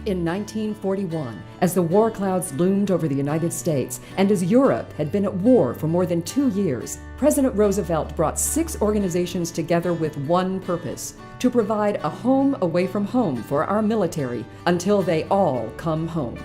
In 1941, as the war clouds loomed over the United States and as Europe had been at war for more than 2 years, President Roosevelt brought 6 organizations together with one purpose: to provide a home away from home for our military until they all come home.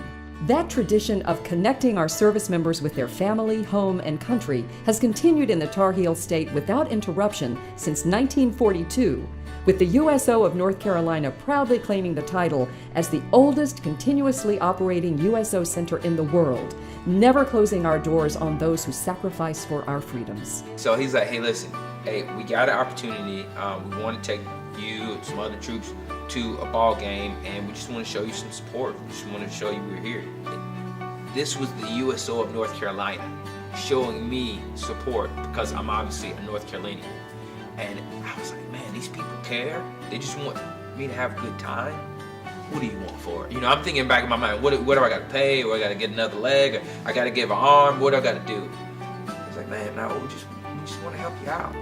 That tradition of connecting our service members with their family, home, and country has continued in the Tar Heel State without interruption since 1942, with the USO of North Carolina proudly claiming the title as the oldest continuously operating USO center in the world, never closing our doors on those who sacrifice for our freedoms. So he's like, hey, listen, hey, we got an opportunity. We want to take you and some other troops to a ball game, and we just want to show you some support. We just want to show you we're here. This was the USO of North Carolina showing me support because I'm obviously a North Carolinian. And I was like, man, these people care. They just want me to have a good time. What do you want for it? You know, I'm thinking back in my mind, what do I got to pay? Or I got to get another leg? Or I got to give an arm? What do I got to do? I was like, man, no, we just want to help you out.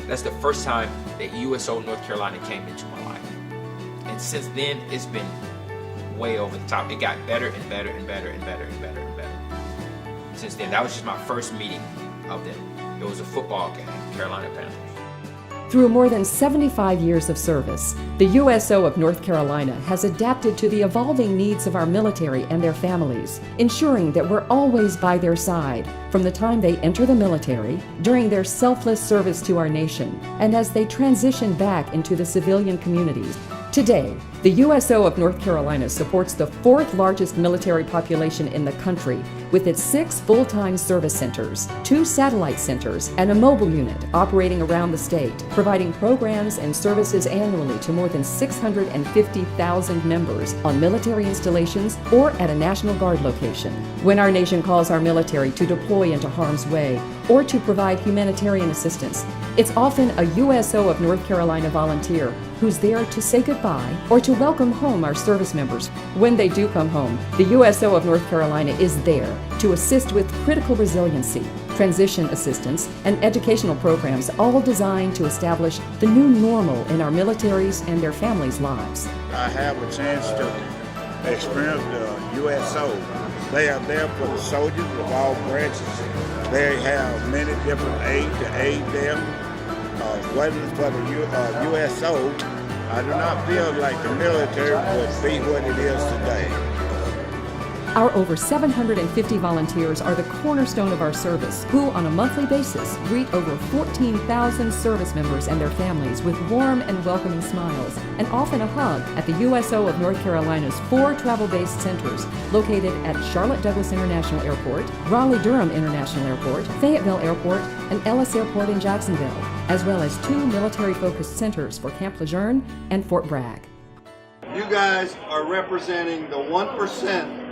That's the first time that USO North Carolina came into my life. And since then, it's been way over the top. It got better and better and better and better and better and better. Since then, that was just my first meeting of them. It was a football game, Carolina Panthers. Through more than 75 years of service, the USO of North Carolina has adapted to the evolving needs of our military and their families, ensuring that we're always by their side from the time they enter the military, during their selfless service to our nation, and as they transition back into the civilian communities. Today, the USO of North Carolina supports the 4th largest military population in the country with its 6 full-time service centers, 2 satellite centers, and a mobile unit operating around the state, providing programs and services annually to more than 650,000 members on military installations or at a National Guard location. When our nation calls our military to deploy into harm's way or to provide humanitarian assistance, it's often a USO of North Carolina volunteer who's there to say goodbye or to welcome home our service members. When they do come home, the USO of North Carolina is there to assist with critical resiliency, transition assistance, and educational programs, all designed to establish the new normal in our militaries and their families' lives. I have a chance to experience the USO. They are there for the soldiers of all branches. They have many different aid to aid them. Whether for the USO, I do not feel like the military would be what it is today. Our over 750 volunteers are the cornerstone of our service, who on a monthly basis greet over 14,000 service members and their families with warm and welcoming smiles, and often a hug at the USO of North Carolina's 4 travel-based centers located at Charlotte Douglas International Airport, Raleigh-Durham International Airport, Fayetteville Airport, and Ellis Airport in Jacksonville, as well as 2 military-focused centers for Camp Lejeune and Fort Bragg. You guys are representing the 1%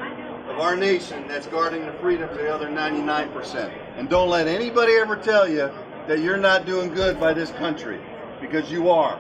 of our nation that's guarding the freedom of the other 99%. And don't let anybody ever tell you that you're not doing good by this country, because you are.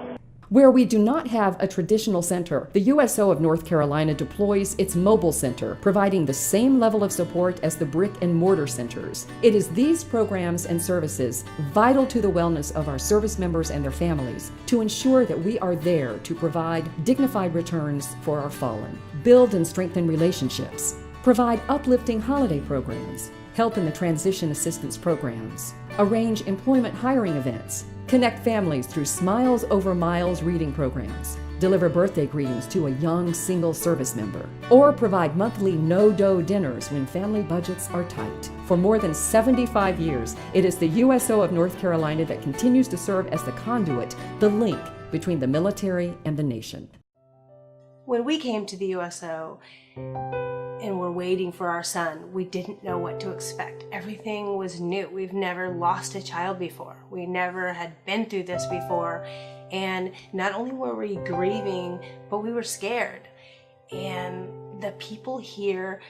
Where we do not have a traditional center, the USO of North Carolina deploys its mobile center, providing the same level of support as the brick and mortar centers. It is these programs and services, vital to the wellness of our service members and their families, to ensure that we are there to provide dignified returns for our fallen, build and strengthen relationships, provide uplifting holiday programs, help in the transition assistance programs, arrange employment hiring events, connect families through Smiles Over Miles reading programs, deliver birthday greetings to a young single service member, or provide monthly no-dough dinners when family budgets are tight. For more than 75 years, it is the USO of North Carolina that continues to serve as the conduit, the link between the military and the nation. When we came to the USO, and we're waiting for our son, we didn't know what to expect. Everything was new. We've never lost a child before. We never had been through this before. And not only were we grieving, but we were scared. And the people here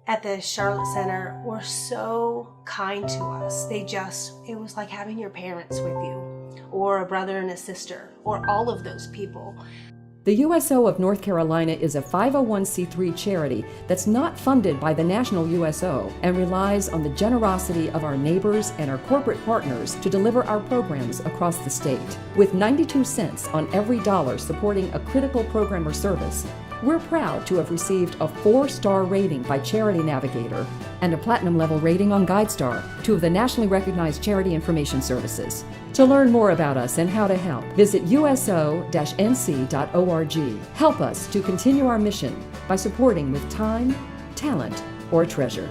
at the Charlotte Center were so kind to us. It was like having your parents with you, or a brother and a sister, or all of those people. The USO of North Carolina is a 501c3 charity that's not funded by the national USO and relies on the generosity of our neighbors and our corporate partners to deliver our programs across the state. With 92 cents on every dollar supporting a critical program or service, we're proud to have received a 4-star rating by Charity Navigator and a platinum level rating on GuideStar, two of the nationally recognized charity information services. To learn more about us and how to help, visit uso-nc.org. Help us to continue our mission by supporting with time, talent, or treasure.